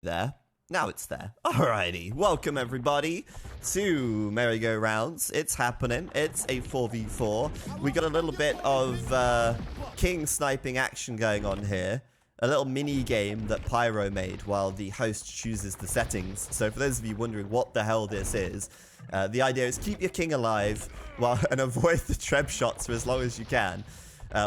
There. Now it's there. Alrighty. Welcome, everybody, to Merry-Go-Rounds. It's happening. It's a 4v4. We got a little bit of king sniping action going on here. A little mini game that Pyro made while the host chooses the settings. So for those of you wondering what the hell this is, the idea is keep your king alive and avoid the treb shots for as long as you can.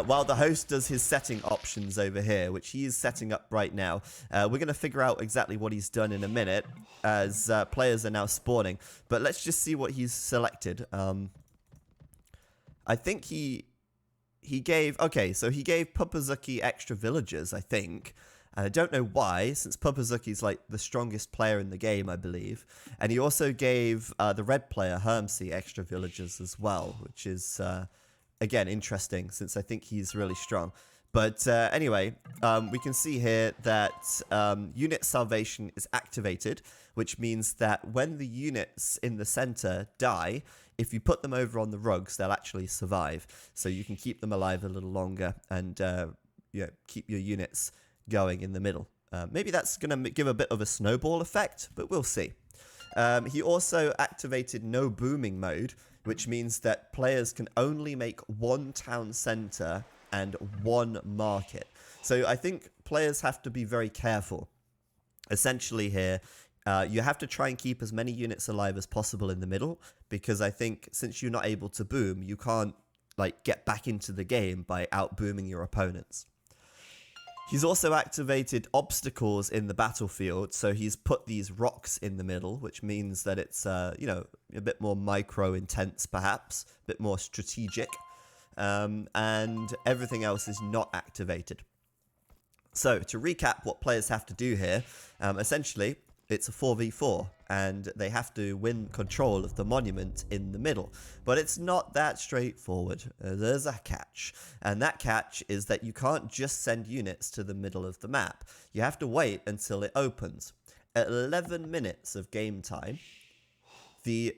While the host does his setting options over here, which he is setting up right now. We're going to figure out exactly what he's done in a minute, as players are now spawning. But let's just see what he's selected. I think he gave... Okay, so he gave Pupazuki extra villagers, I think. I don't know why, since Pupazuki's like the strongest player in the game, I believe. And he also gave the red player, Hermsey, extra villagers as well, which is... again, interesting, since I think he's really strong. But anyway, we can see here that unit salvation is activated, which means that when the units in the center die, if you put them over on the rugs, they'll actually survive. So you can keep them alive a little longer and keep your units going in the middle. Maybe that's going to give a bit of a snowball effect, but we'll see. He also activated no booming mode, which means that players can only make one town center and one market. So I think players have to be very careful. Essentially here, you have to try and keep as many units alive as possible in the middle, because I think since you're not able to boom, you can't like get back into the game by out-booming your opponents. He's also activated obstacles in the battlefield, so he's put these rocks in the middle, which means that it's, a bit more micro-intense, perhaps, a bit more strategic, and everything else is not activated. So, to recap what players have to do here, essentially, it's a 4v4, and they have to win control of the monument in the middle. But it's not that straightforward. There's a catch. And that catch is that you can't just send units to the middle of the map. You have to wait until it opens. At 11 minutes of game time, the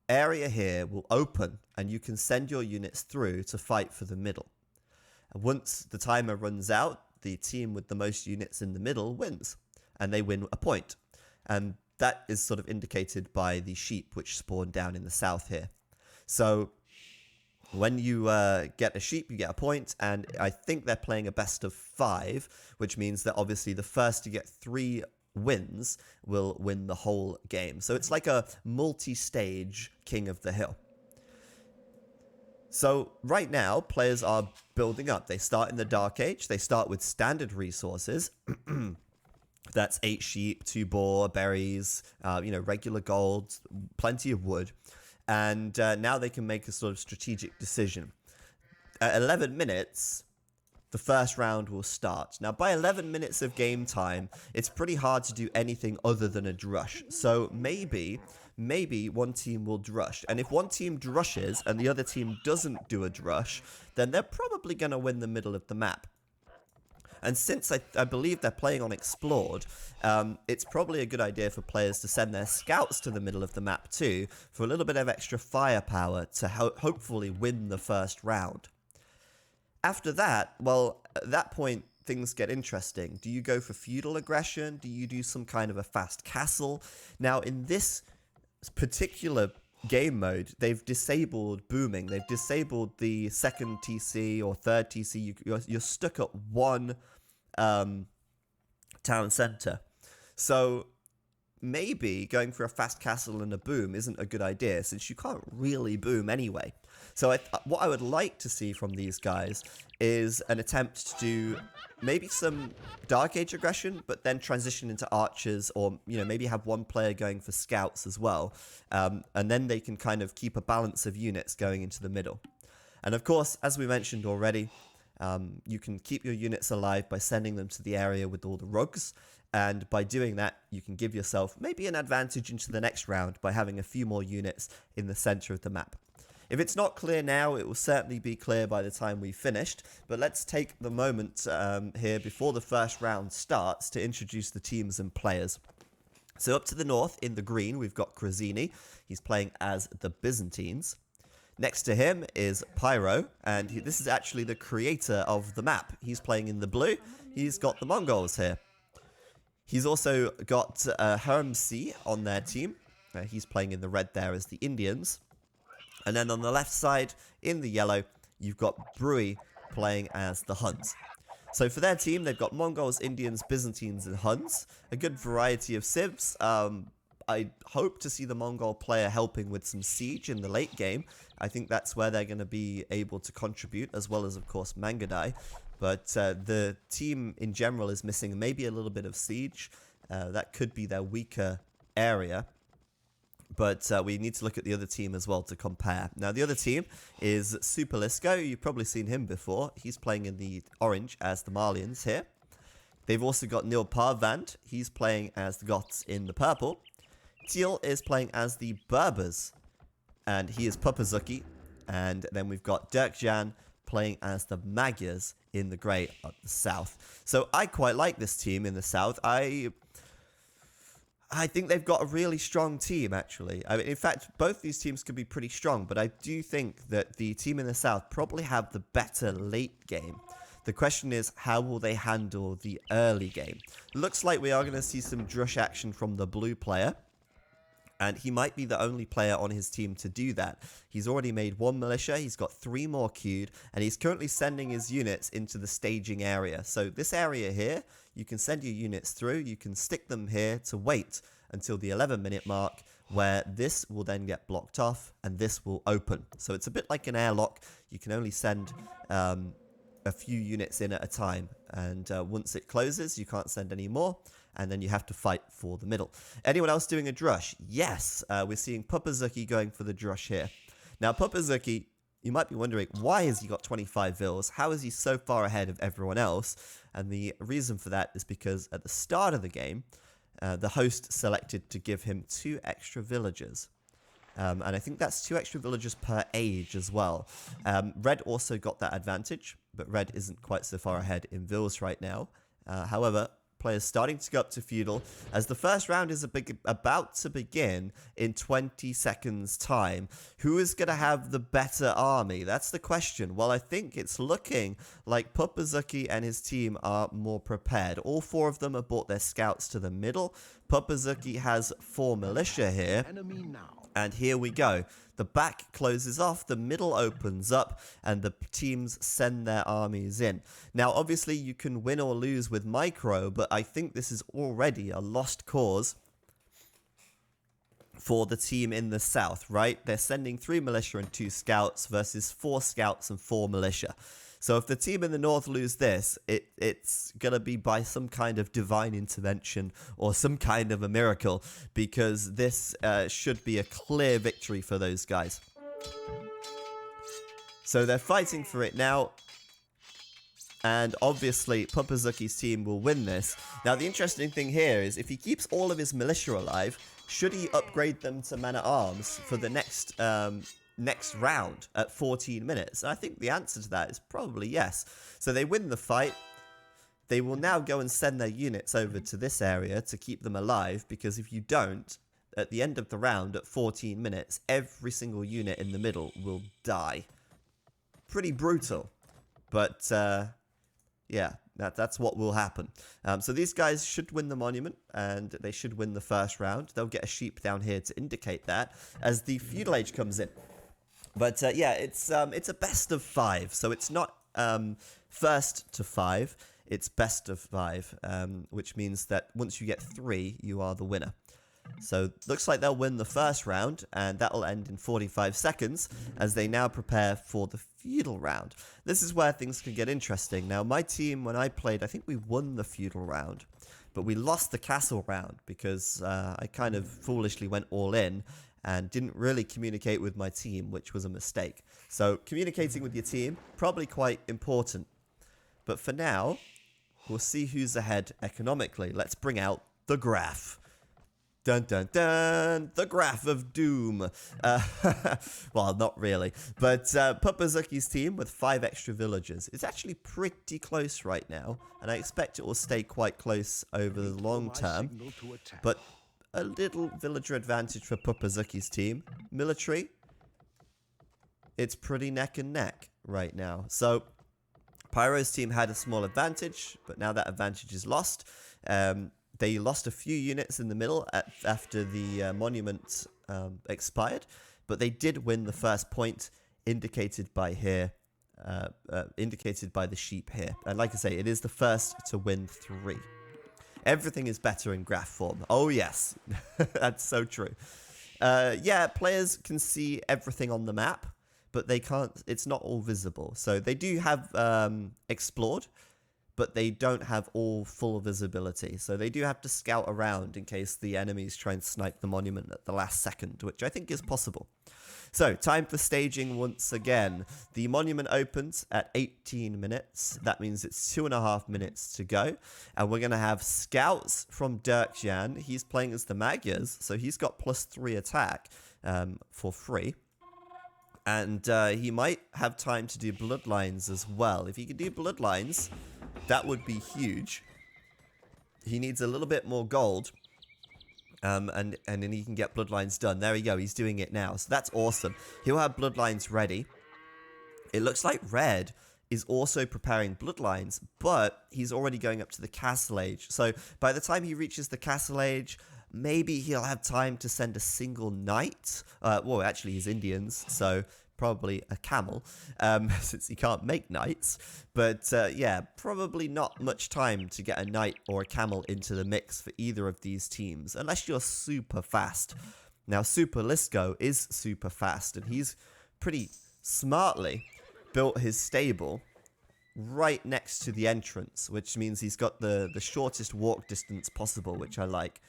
area here will open, and you can send your units through to fight for the middle. And once the timer runs out, the team with the most units in the middle wins, and they win a point. And that is sort of indicated by the sheep which spawn down in the south here. So when you get a sheep, you get a point, and I think they're playing a best of 5, which means that obviously the first to get 3 wins will win the whole game. So it's like a multi-stage King of the Hill. So right now, players are building up. They start in the Dark Age. They start with standard resources. That's 8 sheep, 2 boar, berries, regular gold, plenty of wood. And now they can make a sort of strategic decision. At 11 minutes, the first round will start. Now, by 11 minutes of game time, it's pretty hard to do anything other than a drush. So maybe one team will drush. And if one team drushes and the other team doesn't do a drush, then they're probably going to win the middle of the map. And since I believe they're playing on Explored, it's probably a good idea for players to send their scouts to the middle of the map too, for a little bit of extra firepower to hopefully win the first round. After that, well, at that point, things get interesting. Do you go for feudal aggression? Do you do some kind of a fast castle? Now, in this particular game mode, they've disabled booming. They've disabled the second TC or third TC. You're stuck at one town center. So maybe going for a fast castle and a boom isn't a good idea, since you can't really boom anyway. So what I would like to see from these guys is an attempt to do maybe some Dark Age aggression, but then transition into archers, or maybe have one player going for scouts as well, and then they can kind of keep a balance of units going into the middle. And of course, as we mentioned already, you can keep your units alive by sending them to the area with all the rugs, and by doing that, you can give yourself maybe an advantage into the next round by having a few more units in the center of the map. If it's not clear now, it will certainly be clear by the time we've finished, but let's take the moment here before the first round starts to introduce the teams and players. So up to the north, in the green, we've got Krazini. He's playing as the Byzantines. Next to him is Pyro, and this is actually the creator of the map. He's playing in the blue. He's got the Mongols here. He's also got Hermc on their team. He's playing in the red there as the Indians. And then on the left side, in the yellow, you've got Brui playing as the Huns. So for their team, they've got Mongols, Indians, Byzantines, and Huns. A good variety of civs. I hope to see the Mongol player helping with some siege in the late game. I think that's where they're going to be able to contribute, as well as, of course, Mangadai. But the team in general is missing maybe a little bit of siege. That could be their weaker area. But we need to look at the other team as well to compare. Now, the other team is Superlisco. You've probably seen him before. He's playing in the orange as the Malians here. They've also got Neil Parvand. He's playing as the Goths in the purple. Teal is playing as the Berbers, and he is Papazuki. And then we've got Dirkjan playing as the Magyars in the grey at the south. So I quite like this team in the south. I think they've got a really strong team, actually. I mean, in fact, both these teams could be pretty strong, but I do think that the team in the south probably have the better late game. The question is, how will they handle the early game? Looks like we are going to see some drush action from the blue player, and he might be the only player on his team to do that. He's already made 1 militia, he's got 3 more queued, and he's currently sending his units into the staging area. So this area here, you can send your units through, you can stick them here to wait until the 11-minute mark, where this will then get blocked off, and this will open. So it's a bit like an airlock. You can only send a few units in at a time, and once it closes, you can't send any more, and then you have to fight for the middle. Anyone else doing a drush? Yes, we're seeing Papazuki going for the drush here. Now, Papazuki, you might be wondering, why has he got 25 vills? How is he so far ahead of everyone else? And the reason for that is because at the start of the game, the host selected to give him 2 extra villagers. And I think that's 2 extra villagers per age as well. Red also got that advantage, but Red isn't quite so far ahead in vills right now. However, players starting to go up to feudal as the first round is about to begin in 20 seconds time. Who is going to have the better army? That's the question. Well, I think it's looking like Papazuki and his team are more prepared. All 4 of them have brought their scouts to the middle. Papazuki has 4 militia here. Enemy now. And here we go. The back closes off, the middle opens up, and the teams send their armies in. Now, obviously, you can win or lose with micro, but I think this is already a lost cause for the team in the south, right? They're sending 3 militia and 2 scouts versus 4 scouts and 4 militia. So if the team in the north lose this, it's going to be by some kind of divine intervention or some kind of a miracle, because this should be a clear victory for those guys. So they're fighting for it now. And obviously, Papazuki's team will win this. Now, the interesting thing here is if he keeps all of his militia alive, should he upgrade them to man-at-arms for the next round at 14 minutes? And I think the answer to that is probably yes. So they win the fight. They will now go and send their units over to this area to keep them alive, because if you don't, at the end of the round at 14 minutes, every single unit in the middle will die. Pretty brutal. But, yeah, that's what will happen. So these guys should win the monument, and they should win the first round. They'll get a sheep down here to indicate that as the feudal age comes in. But yeah, it's a best of 5, so it's not first to 5, it's best of 5, which means that once you get 3, you are the winner. So looks like they'll win the first round, and that'll end in 45 seconds as they now prepare for the feudal round. This is where things can get interesting. Now, my team, when I played, I think we won the feudal round, but we lost the castle round because I kind of foolishly went all in and didn't really communicate with my team, which was a mistake. So communicating with your team, probably quite important. But for now, we'll see who's ahead economically. Let's bring out the graph. Dun dun dun, the graph of doom. Well, not really. But Papazuki's team with 5 extra villagers is actually pretty close right now. And I expect it will stay quite close over the long term. But a little villager advantage for Papazuki's team. Military, it's pretty neck and neck right now. So Pyro's team had a small advantage, but now that advantage is lost. They lost a few units in the middle after the monument expired, but they did win the first point, indicated by here, indicated by the sheep here. And like I say, it is the first to win 3. Everything is better in graph form. Oh yes, that's so true. Yeah, players can see everything on the map, but they can't. It's not all visible. So they do have explored, but they don't have all full visibility. So they do have to scout around in case the enemies try and snipe the monument at the last second, which I think is possible. So, time for staging once again. The monument opens at 18 minutes. That means it's 2.5 minutes to go. And we're going to have scouts from Dirkjan. He's playing as the Magyars, so he's got +3 attack for free. And he might have time to do bloodlines as well. If he could do bloodlines, that would be huge. He needs a little bit more gold. And then he can get bloodlines done. There we go. He's doing it now. So that's awesome. He'll have bloodlines ready. It looks like Red is also preparing bloodlines, but he's already going up to the Castle Age. So by the time he reaches the Castle Age, maybe he'll have time to send a single knight. Well, actually, he's Indians, so probably a camel, since he can't make knights. But yeah, probably not much time to get a knight or a camel into the mix for either of these teams, unless you're super fast. Now, Super Lisco is super fast, and he's pretty smartly built his stable right next to the entrance, which means he's got the shortest walk distance possible, which I like.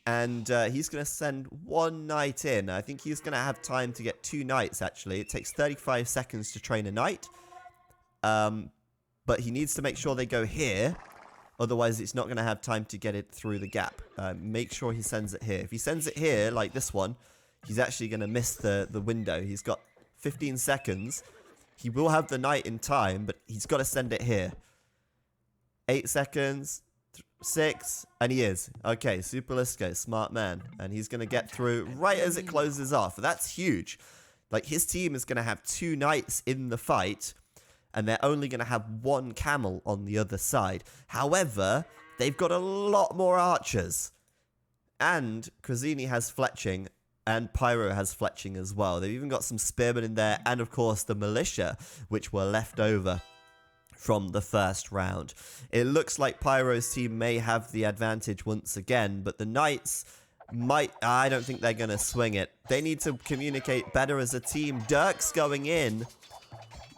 And he's going to send 1 knight in. I think he's going to have time to get 2 knights, actually. It takes 35 seconds to train a knight. But he needs to make sure they go here. Otherwise, it's not going to have time to get it through the gap. Make sure he sends it here. If he sends it here, like this one, he's actually going to miss the window. He's got 15 seconds. He will have the knight in time, but he's got to send it here. 8 seconds. 6, and he is. Okay, Super Lisco, smart man. And he's going to get through right as it closes off. That's huge. Like, his team is going to have 2 knights in the fight, and they're only going to have 1 camel on the other side. However, they've got a lot more archers. And Krazini has fletching, and Pyro has fletching as well. They've even got some spearmen in there, and of course the militia, which were left over from the first round. It looks like Pyro's team may have the advantage once again, but the Knights might... I don't think they're going to swing it. They need to communicate better as a team. Dirk's going in,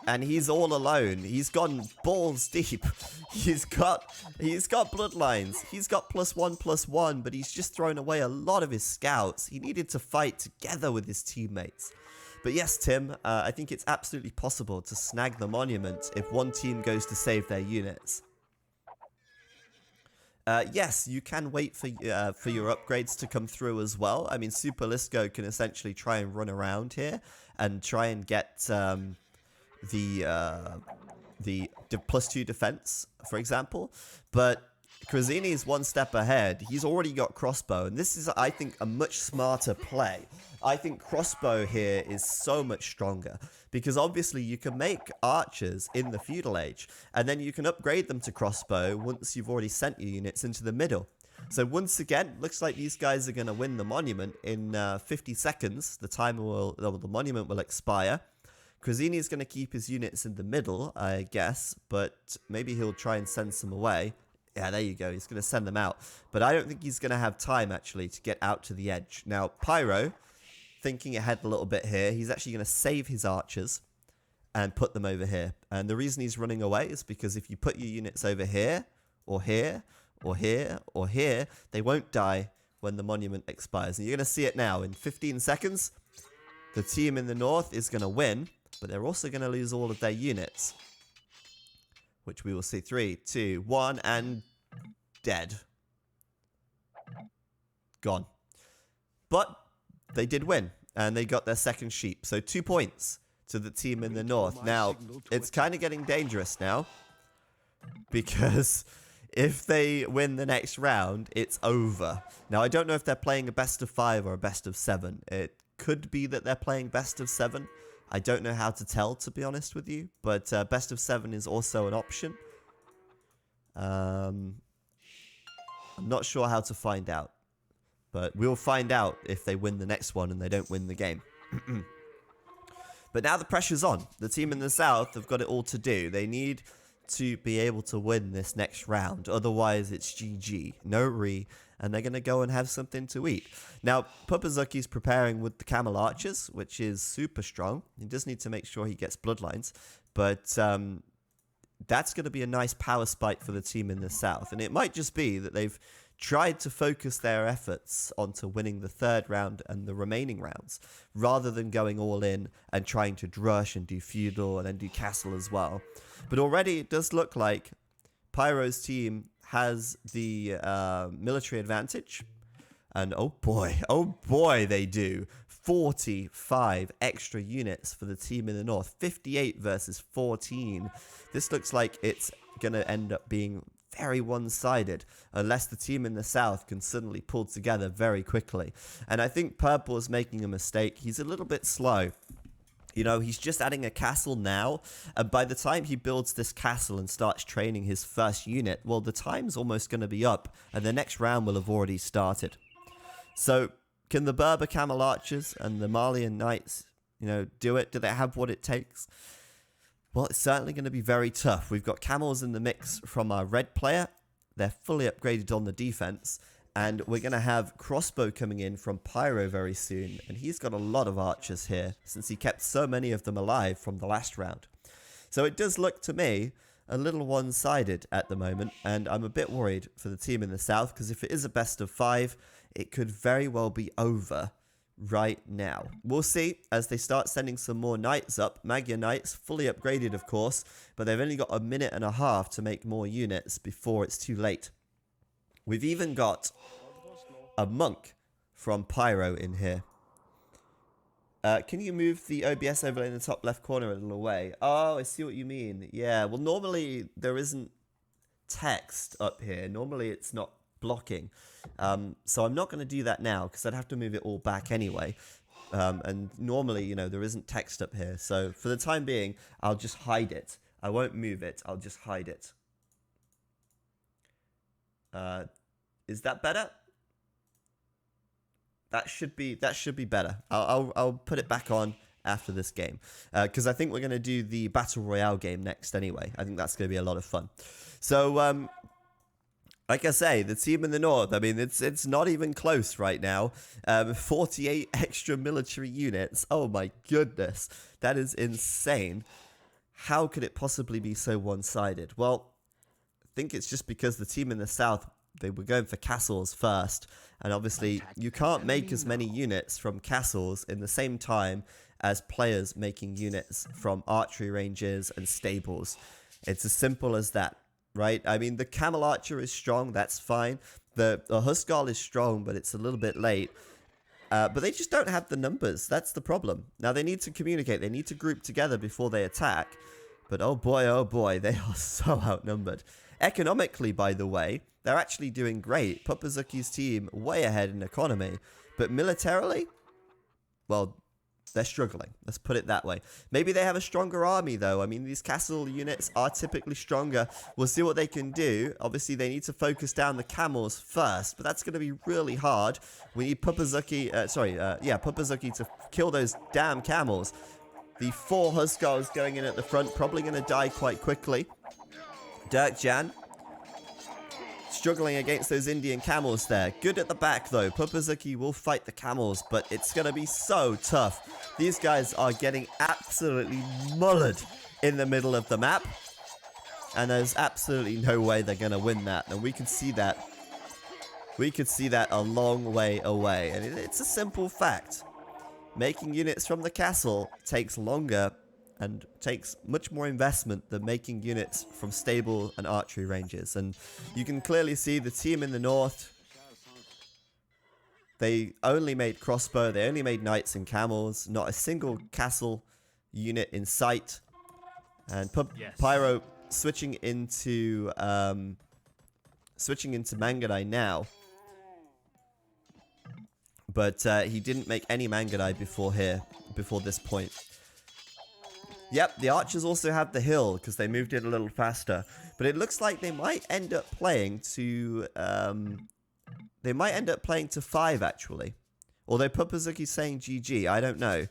and he's all alone. He's gone balls deep. He's got bloodlines. He's got +1/+1, but he's just thrown away a lot of his scouts. He needed to fight together with his teammates. But yes, Tim, I think it's absolutely possible to snag the monument if one team goes to save their units. Yes, you can wait for your upgrades to come through as well. I mean, Super Lisco can essentially try and run around here and try and get the +2 defense, for example. But Krazini is 1 step ahead. He's already got crossbow, and this is, I think, a much smarter play. I think crossbow here is so much stronger because obviously you can make archers in the feudal age and then you can upgrade them to crossbow once you've already sent your units into the middle. So once again, looks like these guys are going to win the monument in 50 seconds. The monument will expire. Krazini is going to keep his units in the middle, I guess, but maybe he'll try and send some away. Yeah, there you go. He's going to send them out. But I don't think he's going to have time, actually, to get out to the edge. Now, Pyro, thinking ahead a little bit here, he's actually going to save his archers and put them over here. And the reason he's running away is because if you put your units over here, or here, or here, or here, they won't die when the monument expires. And you're going to see it now. In 15 seconds, the team in the north is going to win, but they're also going to lose all of their units. Which we will see. 3, 2, 1, and dead. Gone. But they did win, and they got their second sheep. So 2 points to the team in the north. Now, it's kind of getting dangerous now, because if they win the next round, it's over. Now, I don't know if they're playing a best of 5 or a best of 7. It could be that they're playing best of 7. I don't know how to tell, to be honest with you, but best of 7 is also an option. I'm not sure how to find out. But we'll find out if they win the next one and they don't win the game. But now the pressure's on. The team in the south have got it all to do. They need to be able to win this next round. Otherwise, it's GG. No re. And they're going to go and have something to eat. Now, Pupazuki's preparing with the Camel Archers, which is super strong. He does need to make sure he gets Bloodlines. But that's going to be a nice power spike for the team in the south. And it might just be that they've tried to focus their efforts onto winning the third round and the remaining rounds, rather than going all in and trying to drush and do feudal and then do castle as well. But already it does look like Pyro's team has the military advantage. And oh boy, they do. 45 extra units for the team in the north. 58 versus 14. This looks like it's going to end up being very one-sided, unless the team in the south can suddenly pull together very quickly. And I think Purple is making a mistake. He's a little bit slow. You know, he's just adding a castle now, and by the time he builds this castle and starts training his first unit, well, the time's almost going to be up, and the next round will have already started. So, can the Berber Camel Archers and the Malian Knights, you know, do it? Do they have what it takes? Well, it's certainly going to be very tough. We've got camels in the mix from our red player. They're fully upgraded on the defense. And we're going to have Crossbow coming in from Pyro very soon. And he's got a lot of archers here, since he kept so many of them alive from the last round. So it does look to me a little one-sided at the moment. And I'm a bit worried for the team in the south, because if it is a best of 5, it could very well be over right now. We'll see as they start sending some more knights up. Magyar Knights, fully upgraded of course, but they've only got a minute and a half to make more units before it's too late. We've even got a monk from Pyro in here. Can you move the OBS overlay in the top left corner a little away? Oh, I see what you mean. Yeah, well normally there isn't text up here. Normally it's not blocking. So I'm not going to do that now, because I'd have to move it all back anyway. And normally, you know, there isn't text up here. So for the time being, I'll just hide it. I won't move it. I'll just hide it. Is that better? That should be better. I'll put it back on after this game, because I think we're going to do the Battle Royale game next anyway. I think that's going to be a lot of fun. So, like I say, the team in the north, I mean, it's not even close right now. 48 extra military units. Oh my goodness. That is insane. How could it possibly be so one-sided? Well, I think it's just because the team in the south, they were going for castles first. And obviously, you can't make as many units from castles in the same time as players making units from archery ranges and stables. It's as simple as that. Right? I mean, the Camel Archer is strong. That's fine. The Huskarl is strong, but it's a little bit late. But they just don't have the numbers. That's the problem. Now, they need to communicate. They need to group together before they attack. But oh boy, they are so outnumbered. Economically, by the way, they're actually doing great. Pupazuki's team way ahead in economy. But militarily, well, they're struggling. Let's put it that way. Maybe they have a stronger army, though. I mean, these castle units are typically stronger. We'll see what they can do. Obviously, they need to focus down the camels first, but that's going to be really hard. We need Pupazuki, Pupazuki to kill those damn camels. The 4 Huskarls going in at the front, probably going to die quite quickly. Dirkjan struggling against those Indian camels there. Good at the back, though. Pupazuki will fight the camels, but it's going to be so tough. These guys are getting absolutely mullered in the middle of the map. And there's absolutely no way they're going to win that. And we can see that. We could see that a long way away. And it's a simple fact. Making units from the castle takes longer and takes much more investment than making units from stable and archery ranges. And you can clearly see the team in the north, they only made crossbow, they only made knights and camels, not a single castle unit in sight. And Pyro switching into Mangudai now. But he didn't make any Mangudai before this point. Yep, the archers also have the hill because they moved it a little faster. But it looks like they might end up playing to... they might end up playing to 5, actually. Although Pupazuki's saying GG, I don't know.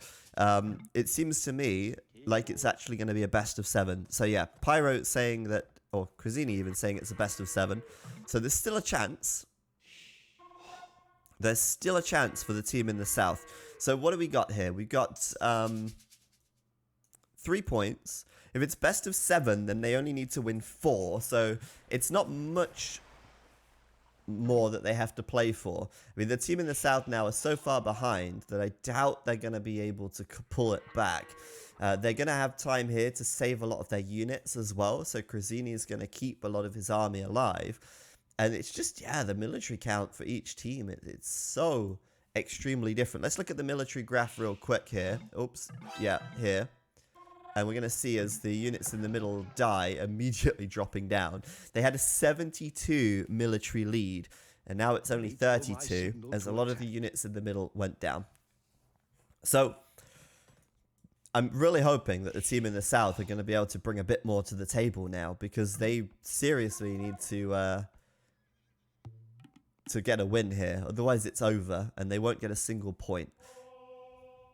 It seems to me like it's actually going to be a best of 7. So yeah, Pyro saying that... Or Crazini even saying it's a best of 7. So there's still a chance. There's still a chance for the team in the south. So what do we got here? We got... 3 points. If it's best of 7, then they only need to win 4. So it's not much more that they have to play for. I mean, the team in the south now are so far behind that I doubt they're going to be able to pull it back. They're going to have time here to save a lot of their units as well. So Crazini is going to keep a lot of his army alive. And it's just, yeah, the military count for each team. It's so extremely different. Let's look at the military graph real quick here. Oops. Yeah, here. And we're going to see as the units in the middle die, immediately dropping down. They had a 72 military lead, and now it's only 32, as a lot of the units in the middle went down. So, I'm really hoping that the team in the south are going to be able to bring a bit more to the table now, because they seriously need to get a win here. Otherwise, it's over, and they won't get a single point.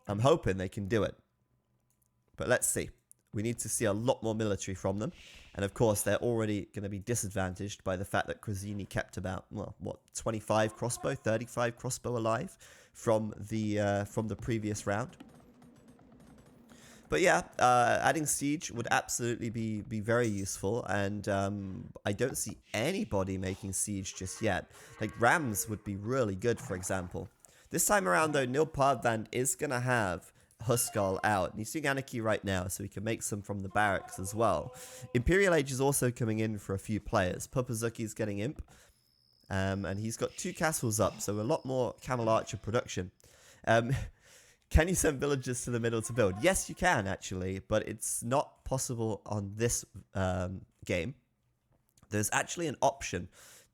I'm hoping they can do it. But let's see. We need to see a lot more military from them. And of course, they're already going to be disadvantaged by the fact that Crazini kept about, well, what, 25 crossbow, 35 crossbow alive from the previous round. But yeah, adding siege would absolutely be very useful. And I don't see anybody making siege just yet. Like Rams would be really good, for example. This time around, though, Neil Parvand is going to have Huskal out. And he's doing Anarchy right now, so he can make some from the barracks as well. Imperial Age is also coming in for a few players. Pupazuki's getting Imp. And he's got 2 castles up, so a lot more Camel Archer production. Can you send villagers to the middle to build? Yes, you can, actually, but it's not possible on this game. There's actually an option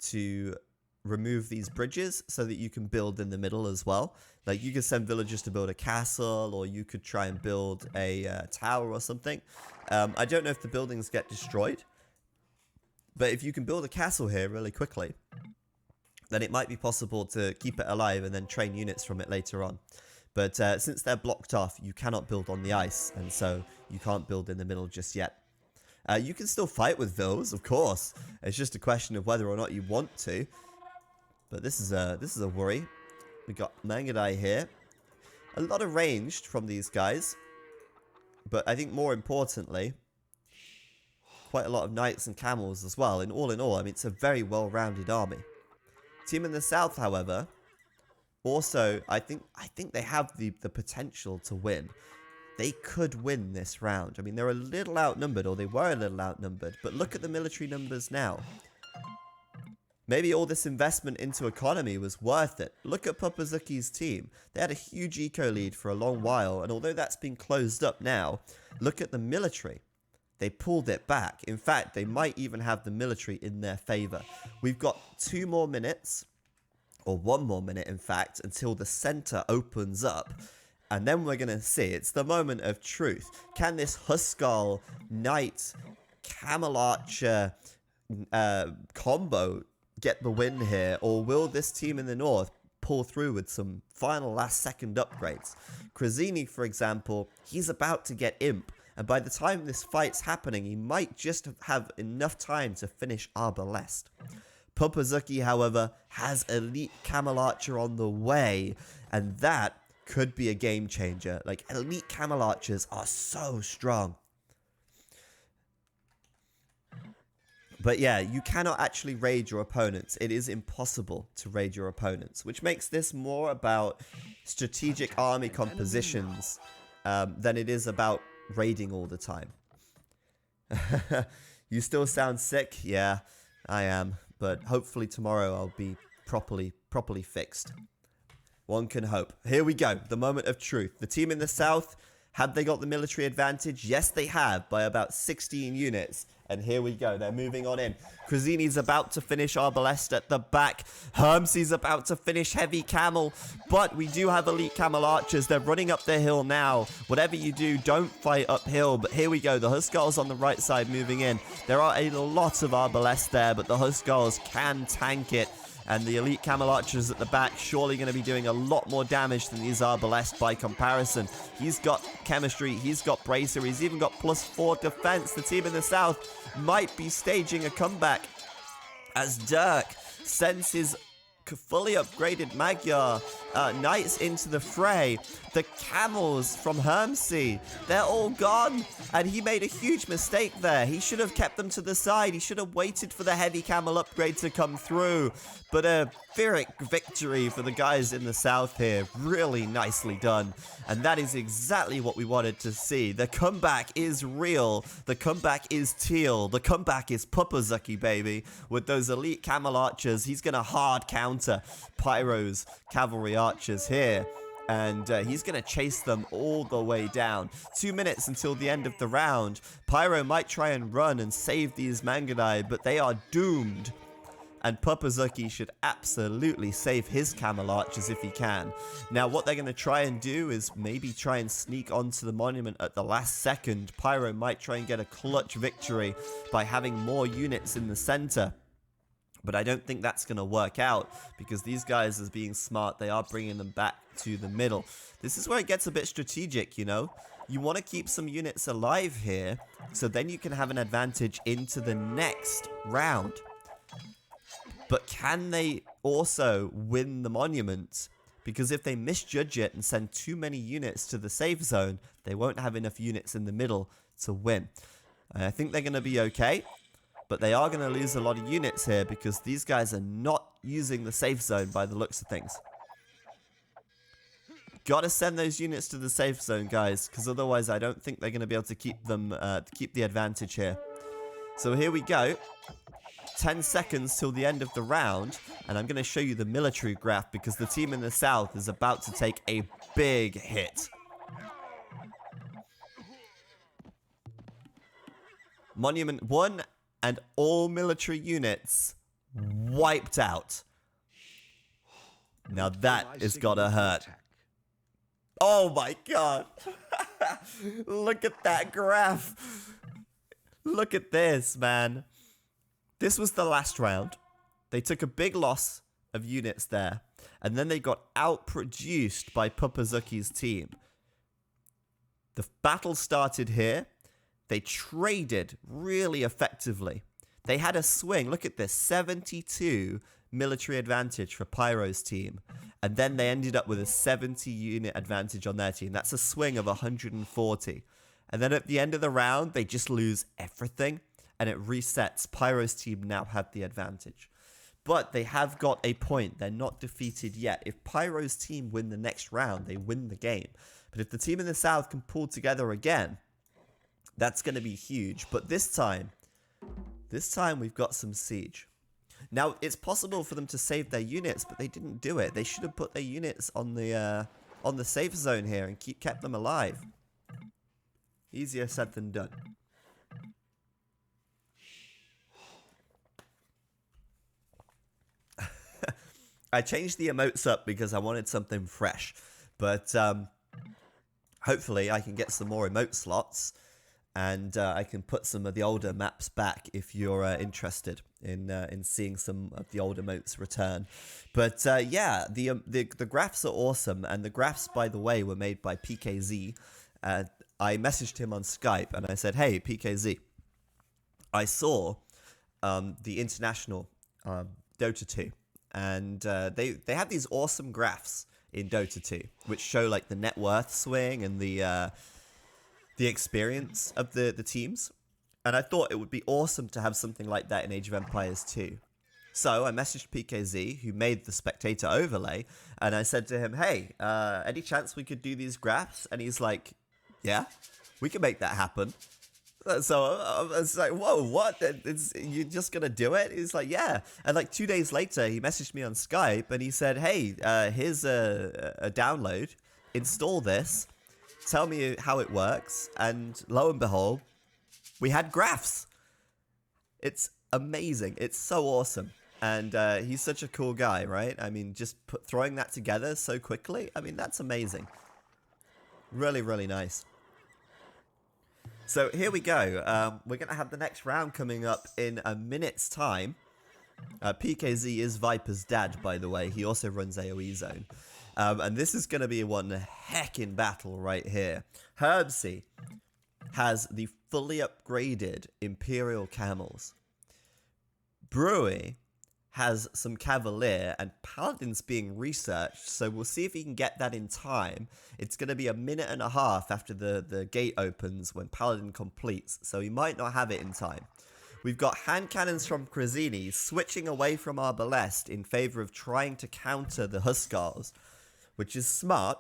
to remove these bridges so that you can build in the middle as well. Like, you could send villagers to build a castle, or you could try and build a tower or something. I don't know if the buildings get destroyed, but if you can build a castle here really quickly, then it might be possible to keep it alive and then train units from it later on. But since they're blocked off, you cannot build on the ice, and so you can't build in the middle just yet. You can still fight with vills, of course. It's just a question of whether or not you want to. But this is a worry. We got Mangadai here. A lot of ranged from these guys. But I think more importantly, quite a lot of knights and camels as well. And all in all, I mean, it's a very well-rounded army. Team in the south, however, also, I think they have the potential to win. They could win this round. I mean, they're a little outnumbered, or they were a little outnumbered. But look at the military numbers now. Maybe all this investment into economy was worth it. Look at Pupazuki's team. They had a huge eco lead for a long while, and although that's been closed up now, look at the military. They pulled it back. In fact, they might even have the military in their favor. We've got 2 more minutes, or 1 more minute, in fact, until the center opens up. And then we're going to see. It's the moment of truth. Can this Huskal Knight Camel Archer combo get the win here, or will this team in the north pull through with some final last second upgrades? Crazini, for example, he's about to get Imp, and by the time this fight's happening, he might just have enough time to finish Arbalest. Pupazuki, however, has Elite Camel Archer on the way, and that could be a game changer. Like, Elite Camel Archers are so strong. But yeah, you cannot actually raid your opponents. It is impossible to raid your opponents, which makes this more about strategic army compositions than it is about raiding all the time. You still sound sick? Yeah, I am. But hopefully tomorrow I'll be properly fixed. One can hope. Here we go. The moment of truth. The team in the south, have they got the military advantage? Yes, they have, by about 16 units. And here we go. They're moving on in. Crazini's about to finish Arbalest at the back. Hermsy's about to finish Heavy Camel. But we do have Elite Camel Archers. They're running up the hill now. Whatever you do, don't fight uphill. But here we go. The Huskarls on the right side moving in. There are a lot of Arbalest there, but the Huskarls can tank it. And the Elite Camel Archers at the back surely going to be doing a lot more damage than these Arbalest by comparison. He's got chemistry, he's got bracer, he's even got +4 defense. The team in the south might be staging a comeback as Dirk sends his fully upgraded Magyar Knights into the fray. The camels from Hermsy, they're all gone. And he made a huge mistake there. He should have kept them to the side. He should have waited for the heavy camel upgrade to come through. But a Pyrrhic victory for the guys in the south here. Really nicely done. And that is exactly what we wanted to see. The comeback is real. The comeback is teal. The comeback is Pupazuki, baby. With those elite camel archers, he's going to hard counter Pyro's cavalry archers here. And he's going to chase them all the way down. 2 minutes until the end of the round. Pyro might try and run and save these Mangudai, but they are doomed. And Pupazuki should absolutely save his camel archers if he can. Now, what they're going to try and do is maybe try and sneak onto the monument at the last second. Pyro might try and get a clutch victory by having more units in the center. But I don't think that's going to work out because these guys, as being smart, they are bringing them back to the middle. This is where it gets a bit strategic, you know? You want to keep some units alive here so then you can have an advantage into the next round. But can they also win the monument? Because if they misjudge it and send too many units to the safe zone, they won't have enough units in the middle to win. I think they're going to be okay. But they are going to lose a lot of units here because these guys are not using the safe zone by the looks of things. Gotta send those units to the safe zone, guys, because otherwise I don't think they're going to be able to keep them, keep the advantage here. So here we go. 10 seconds till the end of the round, and I'm going to show you the military graph because the team in the south is about to take a big hit. Monument 1 and all military units wiped out. Now that is gotta hurt. Oh my god. Look at that graph. Look at this, man. This was the last round. They took a big loss of units there. And then they got outproduced by Pupazuki's team. The battle started here. They traded really effectively. They had a swing. Look at this. 72 military advantage for Pyro's team. And then they ended up with a 70 unit advantage on their team. That's a swing of 140. And then at the end of the round, they just lose everything. And it resets. Pyro's team now have the advantage. But they have got a point. They're not defeated yet. If Pyro's team win the next round, they win the game. But if the team in the south can pull together again, that's going to be huge. But this time we've got some siege. Now, it's possible for them to save their units, but they didn't do it. They should have put their units on the safe zone here and kept them alive. Easier said than done. I changed the emotes up because I wanted something fresh. But hopefully I can get some more emote slots. And I can put some of the older maps back if you're interested in seeing some of the older emotes return. But yeah, the graphs are awesome. And the graphs, by the way, were made by PKZ. I messaged him on Skype and I said, hey, PKZ, I saw the international Dota 2. And they have these awesome graphs in Dota 2, which show like the net worth swing and the experience of the teams. And I thought it would be awesome to have something like that in Age of Empires 2. So I messaged PKZ, who made the spectator overlay, and I said to him, hey, any chance we could do these graphs? And he's like, yeah, we can make that happen. So I was like, whoa, what? You're just going to do it? He's like, yeah. And like 2 days later, he messaged me on Skype and he said, hey, here's a download. Install this. Tell me how it works. And lo and behold, we had graphs. It's amazing. It's so awesome. And he's such a cool guy, right? I mean, just throwing that together so quickly, I mean, that's amazing. Really, really nice. So here we go. We're going to have the next round coming up in a minute's time. PKZ is Viper's dad, by the way. He also runs AoE Zone. And this is going to be one heckin' battle right here. Herbsy has the fully upgraded Imperial Camels. Brewy has some Cavalier, and Paladin's being researched, so we'll see if he can get that in time. It's going to be a minute and a half after the gate opens when Paladin completes, so he might not have it in time. We've got hand cannons from Krazini switching away from Arbalest in favor of trying to counter the Huskars, which is smart.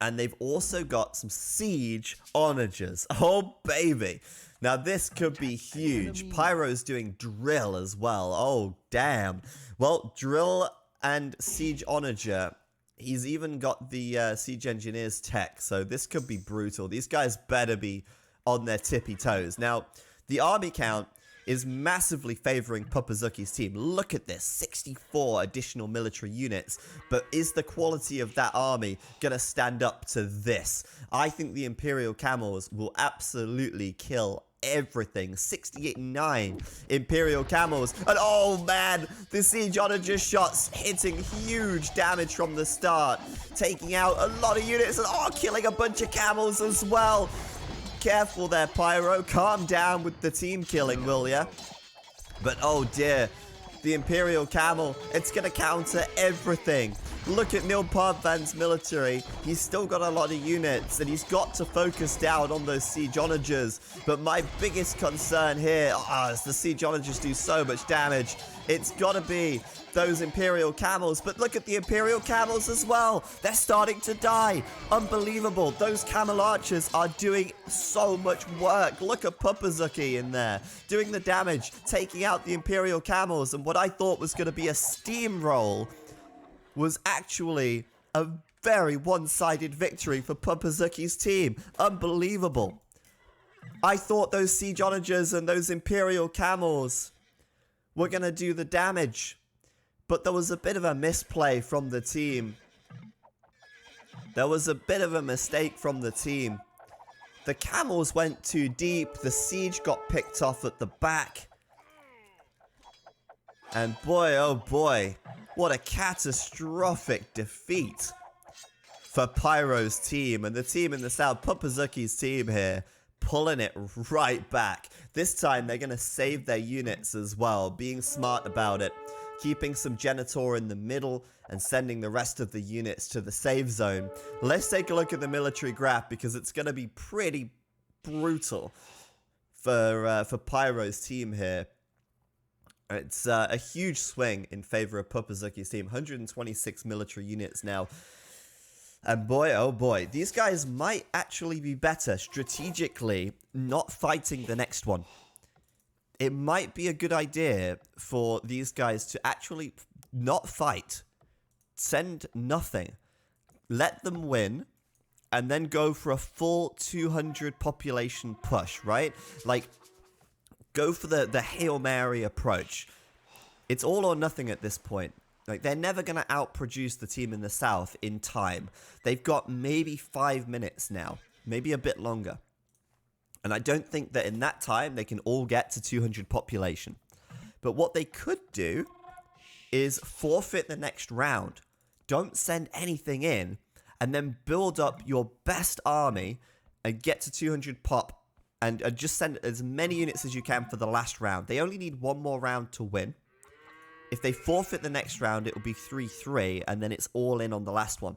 And they've also got some siege onagers. Oh, baby. Now, this could be huge. Pyro's doing drill as well. Oh, damn. Well, drill and siege onager. He's even got the siege engineer's tech, so this could be brutal. These guys better be on their tippy toes. Now, the army count is massively favoring Papazuki's team. Look at this, 64 additional military units. But is the quality of that army going to stand up to this? I think the Imperial Camels will absolutely kill everything. 68-9 Imperial Camels. And oh man, the Siege Onager shots hitting huge damage from the start. Taking out a lot of units and killing a bunch of camels as well. Careful there, Pyro. Calm down with the team killing, will ya? But oh dear, the Imperial Camel, it's going to counter everything. Look at Neil Parvan's military. He's still got a lot of units, and he's got to focus down on those Siege Onagers. But my biggest concern here, as the Siege Onagers do so much damage, it's got to be those Imperial Camels. But look at the Imperial Camels as well. They're starting to die. Unbelievable. Those Camel Archers are doing so much work. Look at Papazuki in there, doing the damage, taking out the Imperial Camels. And what I thought was going to be a steamroll was actually a very one-sided victory for Papazuki's team. Unbelievable. I thought those Siege Onagers and those Imperial Camels were going to do the damage. But there was a bit of a misplay from the team. There was a bit of a mistake from the team. The Camels went too deep. The siege got picked off at the back. And boy, oh boy, what a catastrophic defeat for Pyro's team. And the team in the south, Papazuki's team here, pulling it right back. This time, they're going to save their units as well, being smart about it. Keeping some Genitor in the middle and sending the rest of the units to the save zone. Let's take a look at the military graph because it's going to be pretty brutal for Pyro's team here. It's a huge swing in favor of Papazuki's team. 126 military units now. And boy, oh boy, these guys might actually be better strategically not fighting the next one. It might be a good idea for these guys to actually not fight, send nothing, let them win, and then go for a full 200 population push, right? Like, go for the Hail Mary approach. It's all or nothing at this point. Like, they're never going to outproduce the team in the south in time. They've got maybe 5 minutes now, maybe a bit longer. And I don't think that in that time they can all get to 200 population. But what they could do is forfeit the next round. Don't send anything in. And then build up your best army and get to 200 pop. And just send as many units as you can for the last round. They only need one more round to win. If they forfeit the next round, it will be 3-3. And then it's all in on the last one.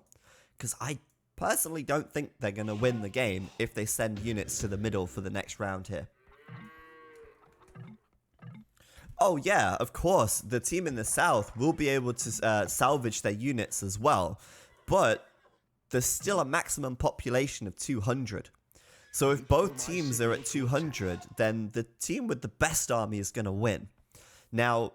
Because I personally don't think they're going to win the game if they send units to the middle for the next round here. Oh yeah, of course, the team in the south will be able to salvage their units as well. But there's still a maximum population of 200. So if both teams are at 200, then the team with the best army is going to win. Now,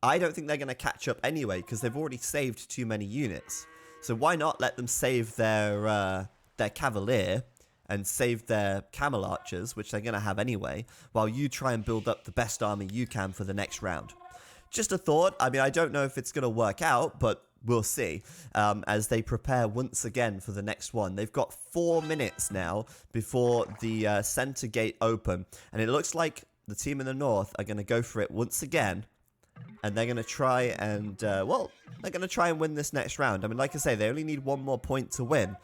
I don't think they're going to catch up anyway because they've already saved too many units. So why not let them save their Cavalier and save their camel archers, which they're going to have anyway, while you try and build up the best army you can for the next round. Just a thought. I mean, I don't know if it's going to work out, but we'll see as they prepare once again for the next one. They've got 4 minutes now before the center gate open, and it looks like the team in the north are going to go for it once again, and they're going to try and, well, they're going to try and win this next round. I mean, like I say, they only need 1 more point to win,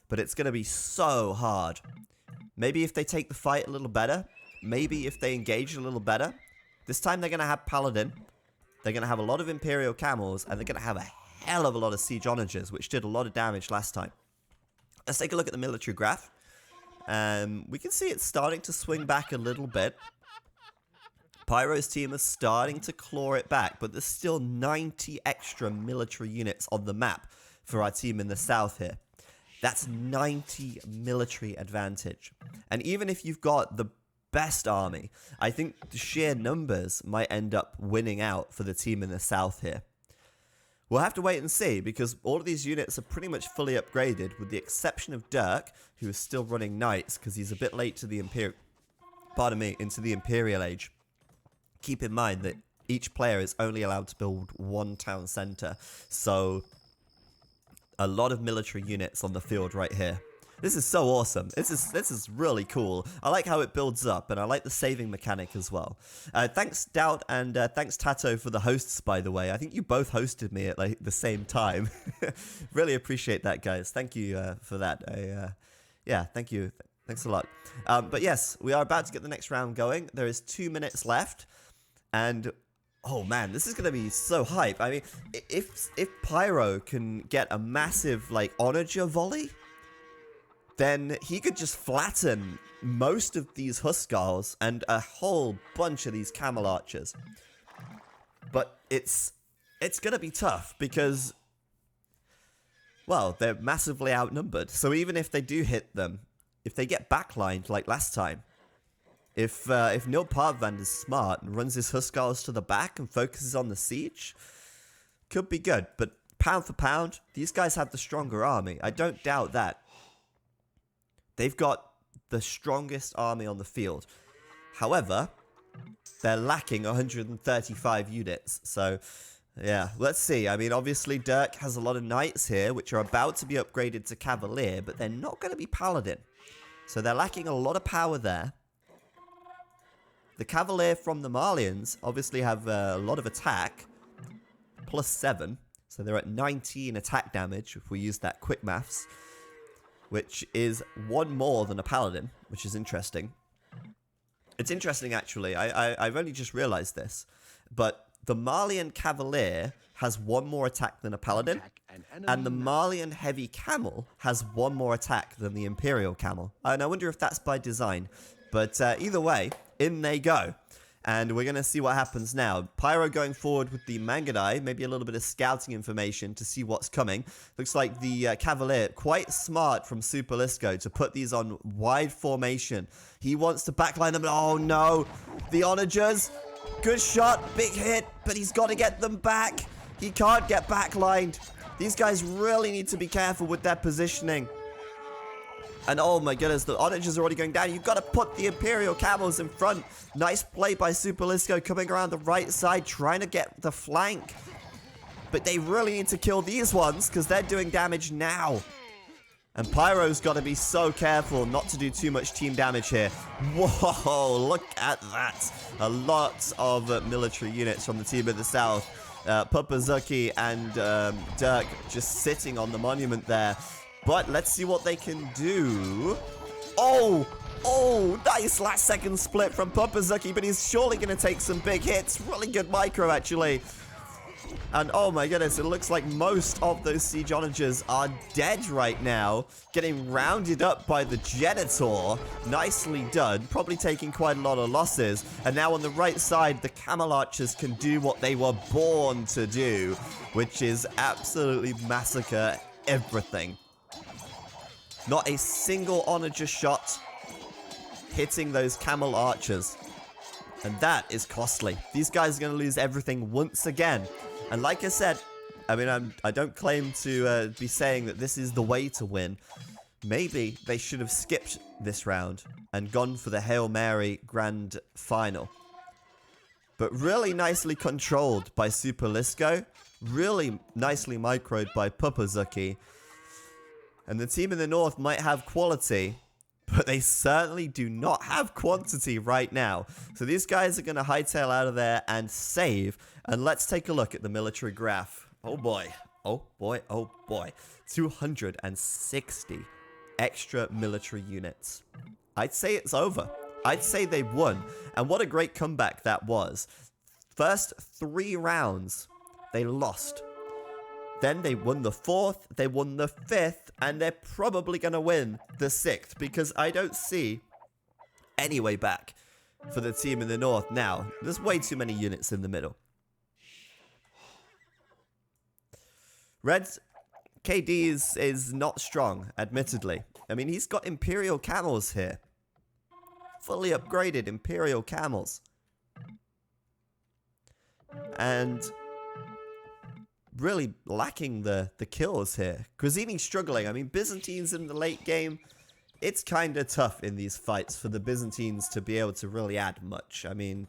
but it's going to be so hard. Maybe if they take the fight a little better, maybe if they engage a little better. This time they're going to have Paladin. They're going to have a lot of Imperial Camels, and they're going to have a hell of a lot of Siege Onagers, which did a lot of damage last time. Let's take a look at the military graph. We can see it's starting to swing back a little bit. Pyro's team is starting to claw it back, but there's still 90 extra military units on the map for our team in the south here. That's 90 military advantage. And even if you've got the best army, I think the sheer numbers might end up winning out for the team in the south here. We'll have to wait and see, because all of these units are pretty much fully upgraded, with the exception of Dirk, who is still running knights because he's a bit late to the into the Imperial Age. Keep in mind that each player is only allowed to build 1 town center, so a lot of military units on the field right here. This is so awesome. This is really cool. I like how it builds up, and I like the saving mechanic as well. Thanks, Doubt, and thanks, Tato, for the hosts, by the way. I think you both hosted me at like the same time. Really appreciate that, guys. Thank you for that. Yeah, thank you. Thanks a lot. But yes, we are about to get the next round going. There is 2 minutes left, and oh man, this is going to be so hype. I mean, if Pyro can get a massive like Onager volley, then he could just flatten most of these Huskarls and a whole bunch of these Camel Archers. But it's going to be tough because, well, they're massively outnumbered. So even if they do hit them, if they get backlined like last time, if Neil Parvand is smart and runs his Huskarls to the back and focuses on the siege, could be good. But pound for pound, these guys have the stronger army. I don't doubt that. They've got the strongest army on the field. However, they're lacking 135 units. So, yeah, let's see. I mean, obviously, Dirk has a lot of knights here, which are about to be upgraded to Cavalier, but they're not going to be Paladin. So they're lacking a lot of power there. The Cavalier from the Malians obviously have a lot of attack, +7. So they're at 19 attack damage, if we use that quick maths, which is 1 more than a Paladin, which is interesting. It's interesting, actually. I've only just realized this, but the Malian Cavalier has 1 more attack than a Paladin, and the Malian Heavy Camel has 1 more attack than the Imperial Camel. And I wonder if that's by design, but either way, in they go. And we're going to see what happens now. Pyro going forward with the Mangudai, maybe a little bit of scouting information to see what's coming. Looks like the Cavalier, quite smart from Super Lisco to put these on wide formation. He wants to backline them. Oh no, the Onagers. Good shot, big hit, but he's got to get them back. He can't get backlined. These guys really need to be careful with their positioning. And oh my goodness, the Onagers are already going down. You've got to put the Imperial Camels in front. Nice play by Super Lisco coming around the right side, trying to get the flank. But they really need to kill these ones because they're doing damage now. And Pyro's got to be so careful not to do too much team damage here. Whoa, look at that. A lot of military units from the team of the south. Pupazuki and Dirk just sitting on the monument there. But let's see what they can do. Oh, nice last second split from Pupazuki, but he's surely going to take some big hits. Really good micro, actually. And oh my goodness, it looks like most of those Siege Onagers are dead right now, getting rounded up by the Genitor. Nicely done, probably taking quite a lot of losses. And now on the right side, the Camel Archers can do what they were born to do, which is absolutely massacre everything. Not a single Onager shot hitting those Camel Archers. And that is costly. These guys are going to lose everything once again. And like I said, I mean, I don't claim to be saying that this is the way to win. maybe they should have skipped this round and gone for the Hail Mary Grand Final. But really nicely controlled by Super Lisco. Really nicely microed by Pupazuki. And the team in the north might have quality, but they certainly do not have quantity right now. So these guys are going to hightail out of there and save. And let's take a look at the military graph. Oh boy. Oh boy. Oh boy. 260 extra military units. I'd say it's over. I'd say they won. And what a great comeback that was. First 3 rounds, they lost. Then they won the 4th, they won the 5th, and they're probably going to win the 6th because I don't see any way back for the team in the north now. There's way too many units in the middle. Red's KD is not strong, admittedly. I mean, he's got Imperial Camels here. Fully upgraded Imperial Camels. And really lacking the kills here. Grazini's struggling. I mean, Byzantines in the late game, it's kind of tough in these fights for the Byzantines to be able to really add much. I mean,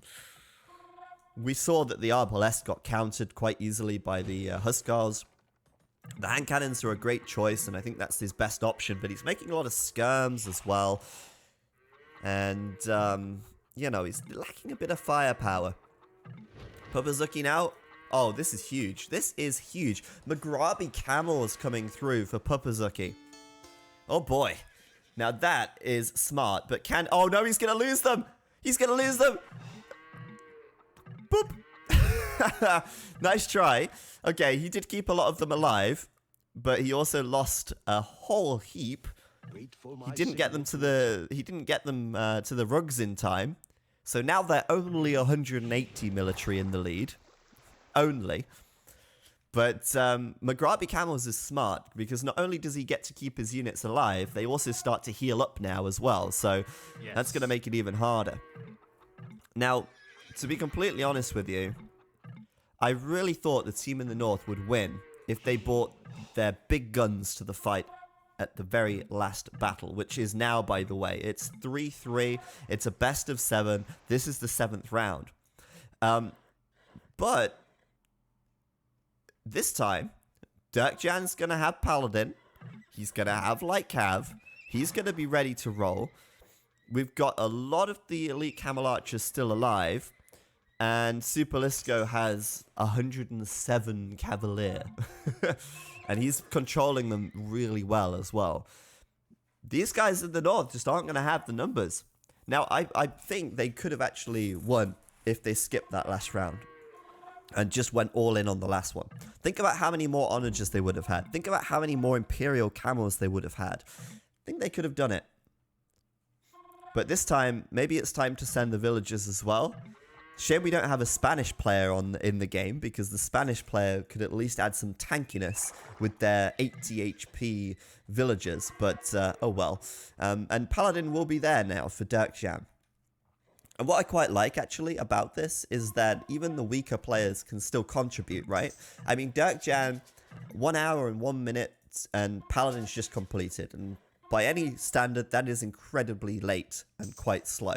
we saw that the Arbalest got countered quite easily by the Huskars. The hand cannons are a great choice, and I think that's his best option, but he's making a lot of skirms as well. And, you know, he's lacking a bit of firepower. Pupazuki now. Oh, this is huge. This is huge. Mugrabi Camels coming through for Pupazuki. Oh, boy. Now, that is smart, but can... Oh, no, he's going to lose them. He's going to lose them. Boop. Nice try. Okay, he did keep a lot of them alive, but he also lost a whole heap. He didn't get them to the rugs in time. So now they're only 180 military in the lead. Only. But Mugrabi Camels is smart because not only does he get to keep his units alive, they also start to heal up now as well. So that's going to make it even harder. Now, to be completely honest with you, I really thought the team in the north would win if they brought their big guns to the fight at the very last battle, which is now, by the way. It's 3-3. It's a best of 7. This is the 7th round. But this time, Dirkjan's going to have Paladin. He's going to have Light Cav. He's going to be ready to roll. We've got a lot of the elite Camel Archers still alive. And Super Lisco has 107 Cavalier. And he's controlling them really well as well. These guys in the north just aren't going to have the numbers. Now, I think they could have actually won if they skipped that last round. And just went all in on the last one. Think about how many more onagers they would have had. Think about how many more Imperial Camels they would have had. I think they could have done it. But this time, maybe it's time to send the villagers as well. Shame we don't have a Spanish player in the game, because the Spanish player could at least add some tankiness with their 80 HP villagers, but oh well. And Paladin will be there now for Dirkjan. And what I quite like, actually, about this is that even the weaker players can still contribute, right? I mean, Dirkjan, 1 hour and 1 minute, and Paladin's just completed. And by any standard, that is incredibly late and quite slow.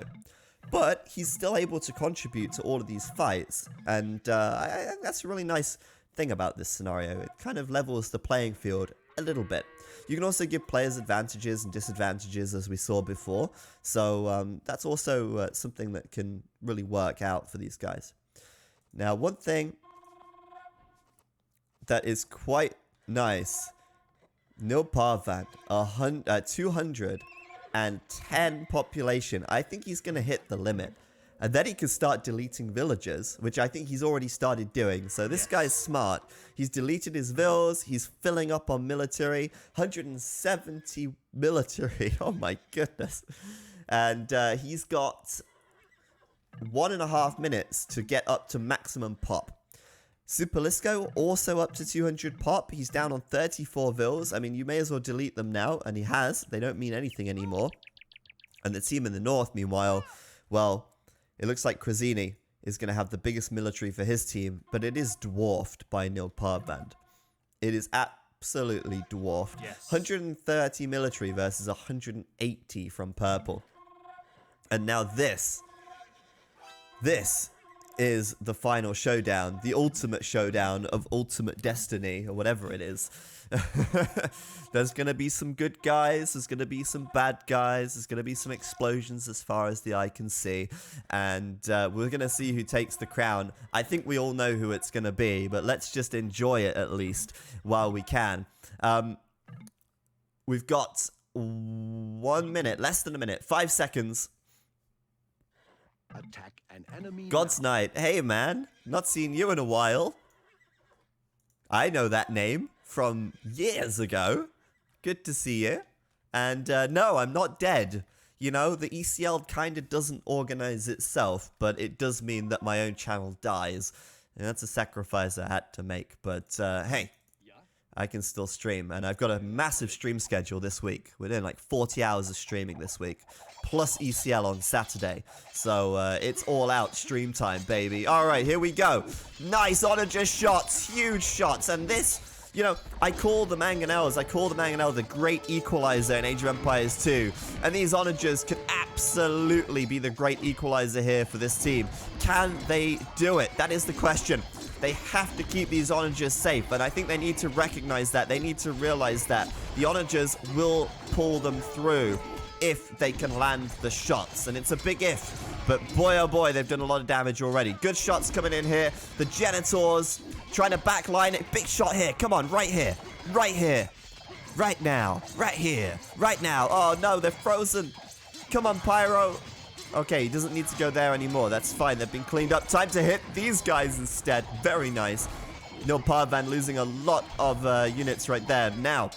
But he's still able to contribute to all of these fights, and I think that's a really nice thing about this scenario. It kind of levels the playing field a little bit. You can also give players advantages and disadvantages, as we saw before, so that's also something that can really work out for these guys. Now, one thing that is quite nice, Nil Parvand, 210 population. I think he's going to hit the limit. And then he can start deleting villagers, which I think he's already started doing. So this guy's smart. He's deleted his vills. He's filling up on military. 170 military. Oh my goodness. And he's got 1.5 minutes to get up to maximum pop. Super Lisco also up to 200 pop. He's down on 34 vills. I mean, you may as well delete them now. And he has. They don't mean anything anymore. And the team in the north, meanwhile, well, it looks like Krazini is going to have the biggest military for his team, but it is dwarfed by Nil Parvand. It is absolutely dwarfed. Yes. 130 military versus 180 from purple. And now this is the final showdown, the ultimate showdown of ultimate destiny, or whatever it is. There's going to be some good guys, there's going to be some bad guys, there's going to be some explosions as far as the eye can see, and we're going to see who takes the crown. I think we all know who it's going to be, but let's just enjoy it at least while we can. We've got 1 minute, less than a minute, 5 seconds. Attack an enemy. God's now. Knight, hey man, not seen you in a while. I know that name from years ago. Good to see you. And no, I'm not dead. You know, the ECL kind of doesn't organize itself, but it does mean that my own channel dies. And that's a sacrifice I had to make. But hey, I can still stream. And I've got a massive stream schedule this week. We're doing like 40 hours of streaming this week, plus ECL on Saturday. So it's all out stream time, baby. All right, here we go. Nice onager shots, huge shots. And this, you know, I call the Mangonels the great equalizer in Age of Empires 2. And these onagers could absolutely be the great equalizer here for this team. Can they do it? That is the question. They have to keep these onagers safe, and I think they need to recognize that. They need to realize that the onagers will pull them through if they can land the shots, and it's a big if. But boy, oh boy, they've done a lot of damage already. Good shots coming in here. The Genitors trying to backline it. Big shot here. Come on, right here. Right here. Right now. Right here. Right now. Oh, no, they're frozen. Come on, Pyro. Okay, he doesn't need to go there anymore. That's fine. They've been cleaned up. Time to hit these guys instead. Very nice. No Parvan losing a lot of units right there. Now,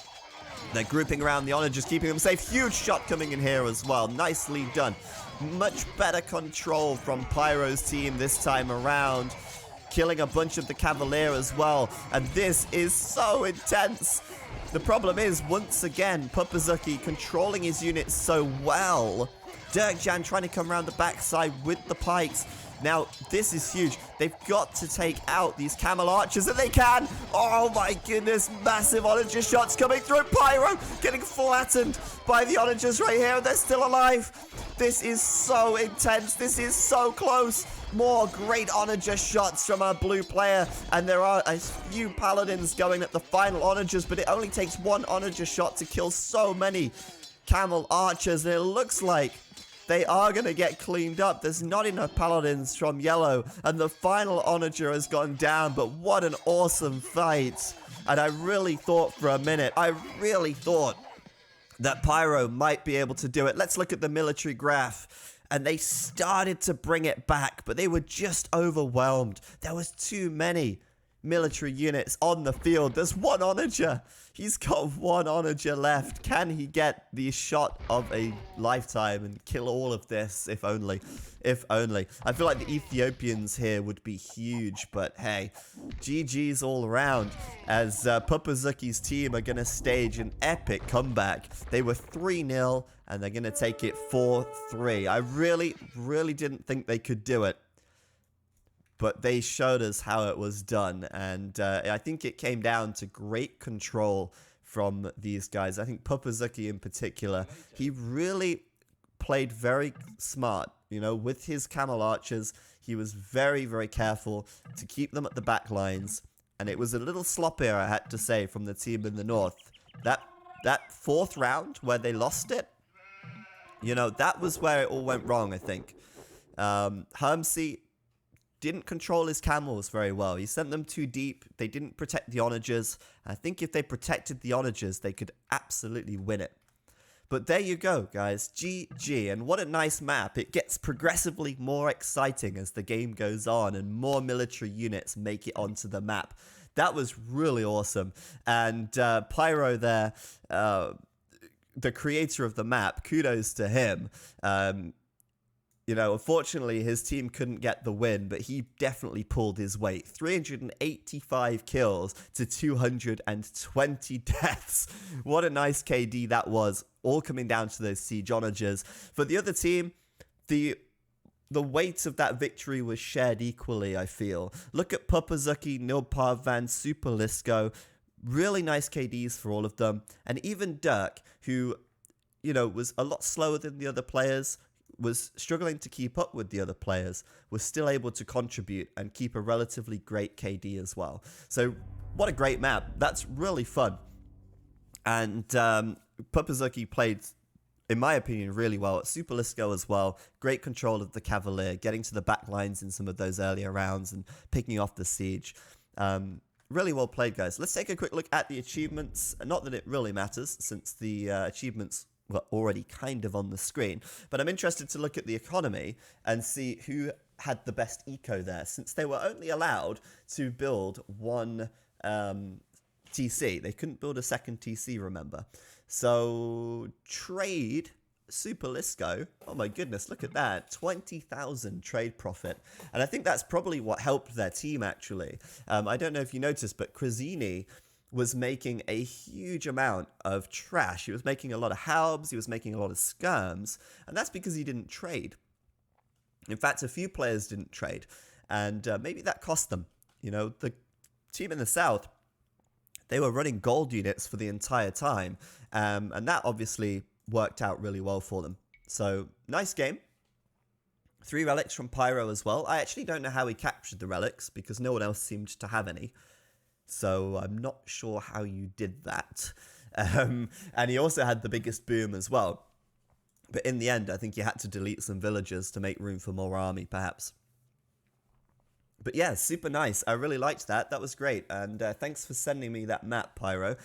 they're grouping around the honor, just keeping them safe. Huge shot coming in here as well. Nicely done. Much better control from Pyro's team this time around. Killing a bunch of the Cavalier as well. And this is so intense. The problem is, once again, Pupazuki controlling his units so well. Dirkjan trying to come around the backside with the pikes. Now, this is huge. They've got to take out these camel archers, and they can. Oh my goodness, massive onager shots coming through. Pyro getting flattened by the onagers right here, and they're still alive. This is so intense. This is so close. More great onager shots from our blue player, and there are a few paladins going at the final onagers, but it only takes one onager shot to kill so many camel archers, and it looks like they are going to get cleaned up. There's not enough paladins from yellow, and the final onager has gone down, but what an awesome fight. And I really thought for a minute, that Pyro might be able to do it. Let's look at the military graph. And they started to bring it back, but they were just overwhelmed. There was too many military units on the field. There's one onager. He's got one onager left. Can he get the shot of a lifetime and kill all of this? If only. If only. I feel like the Ethiopians here would be huge, but hey, GG's all around as Pupazuki's team are going to stage an epic comeback. They were 3-0 and they're going to take it 4-3. I really didn't think they could do it. But they showed us how it was done, and I think it came down to great control from these guys. I think Pupazuki in particular, he really played very smart, you know, with his camel archers. He was very careful to keep them at the back lines, and it was a little sloppier, I had to say, from the team in the north. That fourth round where they lost it, you know, that was where it all went wrong, I think. Hermsey didn't control his camels very well. He sent them too deep. They didn't protect the onagers. I think if they protected the onagers, they could absolutely win it. But there you go, guys. GG. And what a nice map. It gets progressively more exciting as the game goes on and more military units make it onto the map. That was really awesome. And Pyro there, the creator of the map, kudos to him. You know, unfortunately, his team couldn't get the win, but he definitely pulled his weight. 385 kills to 220 deaths. What a nice KD that was, all coming down to those siege onagers. For the other team, the weight of that victory was shared equally, I feel. Look at Pupazuki, Nilparvan, Super Lisco. Really nice KDs for all of them. And even Dirk, who, was a lot slower than the other players, was struggling to keep up with the other players, was still able to contribute and keep a relatively great KD as well. So what a great map. That's really fun. And Pupazuki played, in my opinion, really well at Super Lisco as well. Great control of the Cavalier, getting to the back lines in some of those earlier rounds and picking off the siege. Really well played, guys. Let's take a quick look at the achievements. Not that it really matters, since the achievements were already kind of on the screen. But I'm interested to look at the economy and see who had the best eco there, since they were only allowed to build one TC. They couldn't build a second TC, remember. So trade Super Lisco. Oh my goodness, look at that. 20,000 trade profit. And I think that's probably what helped their team, actually. I don't know if you noticed, but Krazzini was making a huge amount of trash. He was making a lot of halbs, he was making a lot of skirms, and that's because he didn't trade. In fact, a few players didn't trade, and maybe that cost them. The team in the South, they were running gold units for the entire time, and that obviously worked out really well for them. So, nice game. 3 relics from Pyro as well. I actually don't know how he captured the relics, because no one else seemed to have any. So I'm not sure how you did that. And he also had the biggest boom as well. But in the end, I think you had to delete some villagers to make room for more army, perhaps. But yeah, super nice. I really liked that. That was great. And thanks for sending me that map, Pyro,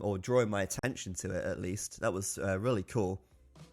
or drawing my attention to it, at least. That was really cool.